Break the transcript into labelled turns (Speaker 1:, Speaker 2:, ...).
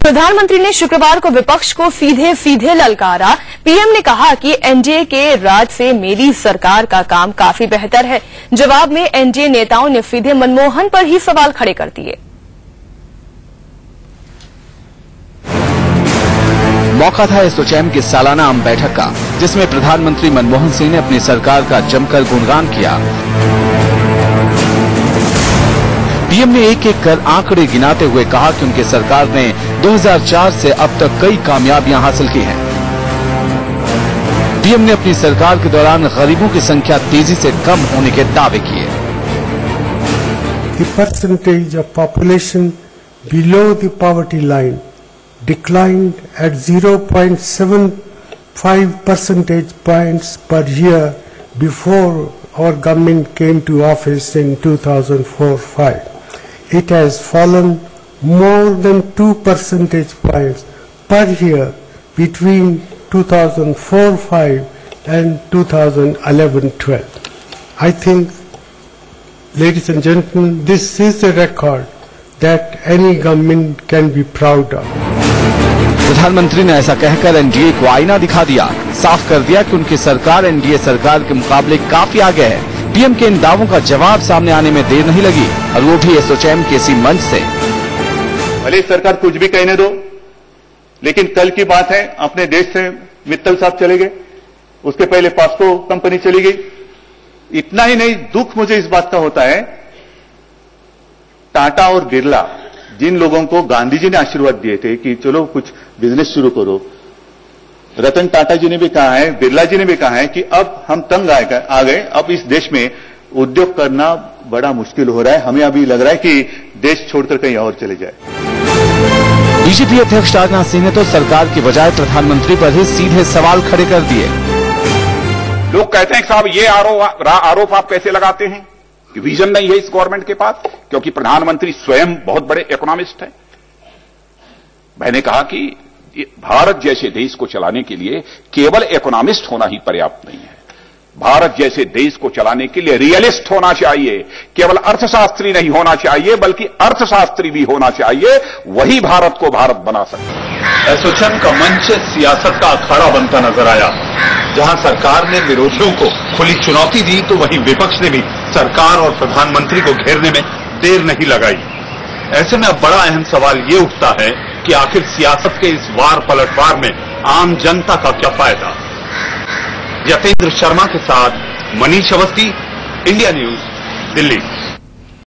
Speaker 1: प्रधानमंत्री ने शुक्रवार को विपक्ष को सीधे ललकारा। पीएम ने कहा कि एनडीए के राज से मेरी सरकार का काम काफी बेहतर है। जवाब में एनडीए नेताओं ने सीधे मनमोहन पर ही सवाल खड़े कर दिए।
Speaker 2: मौका था एसोचैम की सालाना आम बैठक का, जिसमें प्रधानमंत्री मनमोहन सिंह ने अपनी सरकार का जमकर गुणगान किया। पीएम ने एक एक कर आंकड़े गिनाते हुए कहा कि उनकी सरकार ने 2004 से अब तक कई कामयाबियां हासिल की हैं। पीएम ने अपनी सरकार के दौरान गरीबों की संख्या तेजी से कम होने के दावे किए।
Speaker 3: The percentage of population below the poverty line declined at 0.75 percentage points per year before our government came to office in 2004-05. It has fallen more than 2 percentage points per year between 2004-05 and 2011-12. I think, ladies and gentlemen, this is a record that any government can be proud of.
Speaker 2: प्रधानमंत्री ने ऐसा कहकर NDA को आईना दिखा दिया, साफ कर दिया कि उनकी सरकार एनडीए सरकार के मुकाबले काफी आगे है। पीएम के इन दावों का जवाब सामने आने में देर नहीं लगी, और वो भी एसोचैम के इसी मंच से।
Speaker 4: भले सरकार कुछ भी कहने दो, लेकिन कल की बात है, अपने देश से मित्तल साहब चले गए, उसके पहले पॉस्को कंपनी चली गई। इतना ही नहीं, दुख मुझे इस बात का होता है, टाटा और बिरला, जिन लोगों को गांधी जी ने आशीर्वाद दिए थे कि चलो कुछ बिजनेस शुरू करो, रतन टाटा जी ने भी कहा है, बिरला जी ने भी कहा है कि अब हम तंग आ गए, अब इस देश में उद्योग करना बड़ा मुश्किल हो रहा है, हमें अभी लग रहा है कि देश छोड़कर कहीं और चले जाए।
Speaker 2: बीजेपी अध्यक्ष राजनाथ सिंह ने तो सरकार की बजाय प्रधानमंत्री पर ही सीधे सवाल खड़े कर दिए।
Speaker 5: लोग कहते हैं कि साहब ये आरोप आप कैसे लगाते हैं कि विजन नहीं है इस गवर्नमेंट के पास, क्योंकि प्रधानमंत्री स्वयं बहुत बड़े इकोनॉमिस्ट हैं। मैंने कहा कि भारत जैसे देश को चलाने के लिए केवल इकोनॉमिस्ट होना ही पर्याप्त नहीं है। भारत जैसे देश को चलाने के लिए रियलिस्ट होना चाहिए, केवल अर्थशास्त्री नहीं होना चाहिए, बल्कि अर्थशास्त्री भी होना चाहिए। वही भारत को भारत बना सकता है।
Speaker 6: एसोचैम का मंच सियासत का अखाड़ा बनता नजर आया। जहां सरकार ने विरोधियों को खुली चुनौती दी, तो वहीं विपक्ष ने भी सरकार और प्रधानमंत्री को घेरने में देर नहीं लगाई। ऐसे में अब बड़ा अहम सवाल ये उठता है कि आखिर सियासत के इस वार पलटवार में आम जनता का क्या फायदा। यतेंद्र शर्मा के साथ मनीष अवस्थी, इंडिया न्यूज, दिल्ली।